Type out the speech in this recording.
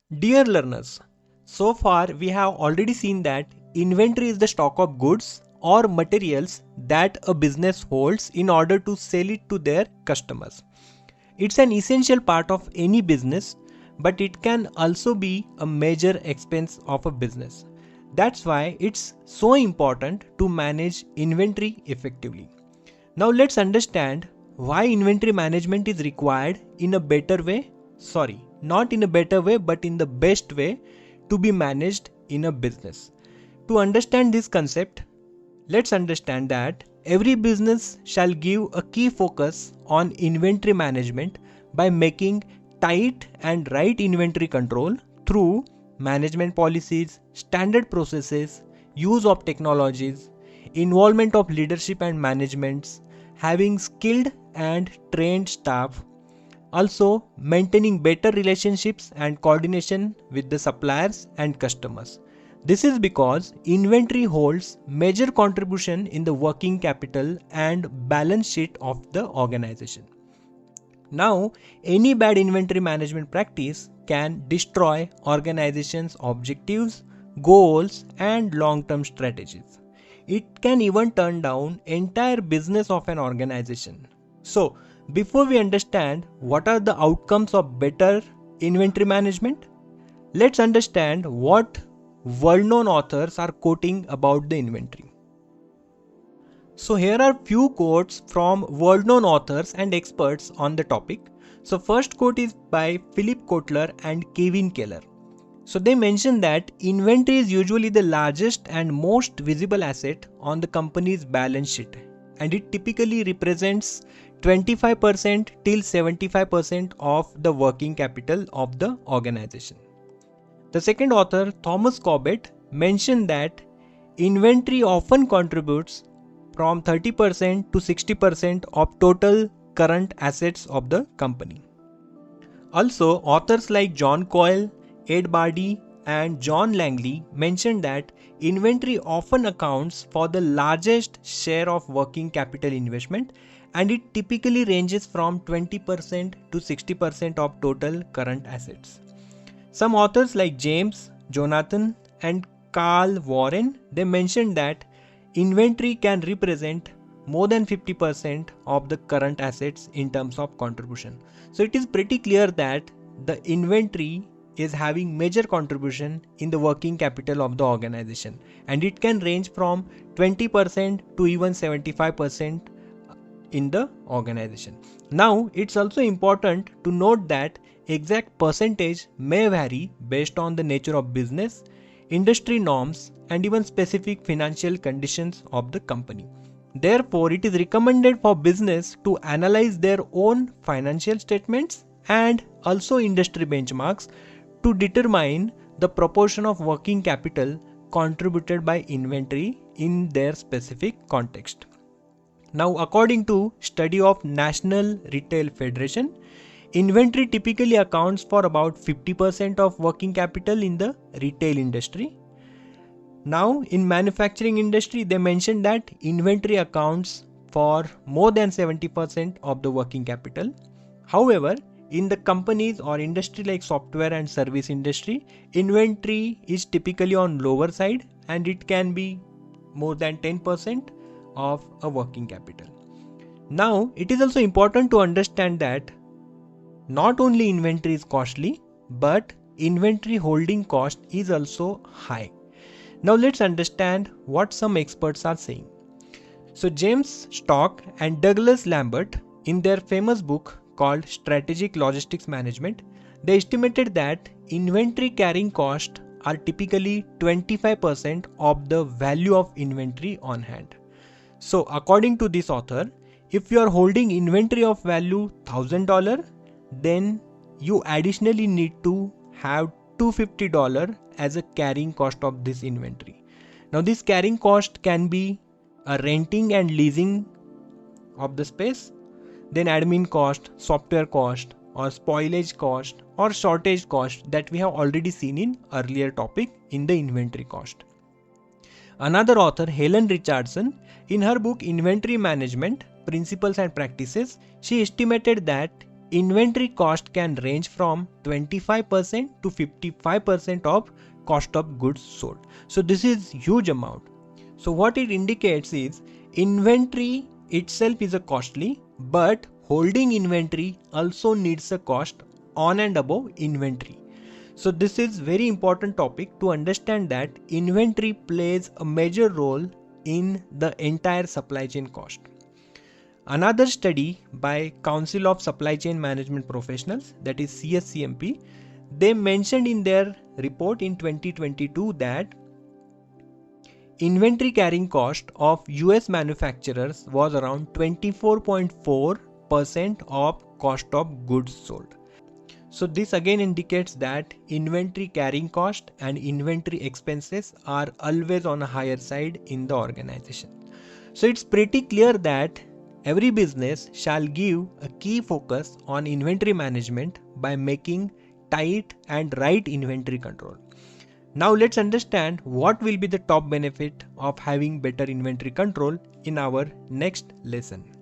Dear learners, so far we have already seen that inventory is the stock of goods or materials that a business holds in order to sell it to their customers. It's an essential part of any business, but it can also be a major expense of a business. That's why it's so important to manage inventory effectively. Now let's understand why inventory management is required in a better way. Sorry, not in a better way, but in the best way to be managed in a business. To understand this concept, let's understand that every business shall give a key focus on inventory management by making tight and right inventory control through management policies, standard processes, use of technologies, involvement of leadership and managements, having skilled and trained staff, also maintaining better relationships and coordination with the suppliers and customers. This is because inventory holds major contribution in the working capital and balance sheet of the organization. Now, any bad inventory management practice can destroy organization's objectives, goals, and long-term strategies. It can even turn down entire business of an organization. So, before we understand what are the outcomes of better inventory management, let's understand what well-known authors are quoting about the inventory. So here are few quotes from world-known authors and experts on the topic. So first quote is by Philip Kotler and Kevin Keller. So they mention that inventory is usually the largest and most visible asset on the company's balance sheet, and it typically represents 25% till 75% of the working capital of the organization. The second author, Thomas Cobbett, mentioned that inventory often contributes from 30% to 60% of total current assets of the company. Also, authors like John Coyle, Ed Bardy, and John Langley mentioned that inventory often accounts for the largest share of working capital investment, and it typically ranges from 20% to 60% of total current assets. Some authors like James, Jonathan, and Carl Warren, they mentioned that inventory can represent more than 50% of the current assets in terms of contribution. So it is pretty clear that the inventory is having major contribution in the working capital of the organization, and it can range from 20% to even 75% in the organization. Now it's also important to note that exact percentage may vary based on the nature of business, industry norms, and even specific financial conditions of the company. Therefore, it is recommended for business to analyze their own financial statements and also industry benchmarks to determine the proportion of working capital contributed by inventory in their specific context. Now, according to study of National Retail Federation, inventory typically accounts for about 50% of working capital in the retail industry. Now, in manufacturing industry, they mentioned that inventory accounts for more than 70% of the working capital. However, in the companies or industry like software and service industry, inventory is typically on lower side and it can be more than 10% of a working capital. Now, it is also important to understand that not only inventory is costly, but inventory holding cost is also high. Now let's understand what some experts are saying. So James Stock and Douglas Lambert, in their famous book called Strategic Logistics Management, they estimated that inventory carrying costs are typically 25% of the value of inventory on hand. So according to this author, if you are holding inventory of value $1,000, then you additionally need to have $250 as a carrying cost of this inventory. Now this carrying cost can be a renting and leasing of the space, then admin cost, software cost, or spoilage cost, or shortage cost that we have already seen in earlier topic in the inventory cost. Another author, Helen Richardson, in her book Inventory Management Principles and Practices, she estimated that inventory cost can range from 25% to 55% of cost of goods sold. So this is huge amount. So what it indicates is inventory itself is a costly, but holding inventory also needs a cost on and above inventory. So this is very important topic to understand that inventory plays a major role in the entire supply chain cost. Another study by Council of Supply Chain Management Professionals, that is CSCMP, they mentioned in their report in 2022 that inventory carrying cost of US manufacturers was around 24.4% of cost of goods sold. So this again indicates that inventory carrying cost and inventory expenses are always on a higher side in the organization. So it's pretty clear that every business shall give a key focus on inventory management by making tight and right inventory control. Now let's understand what will be the top benefit of having better inventory control in our next lesson.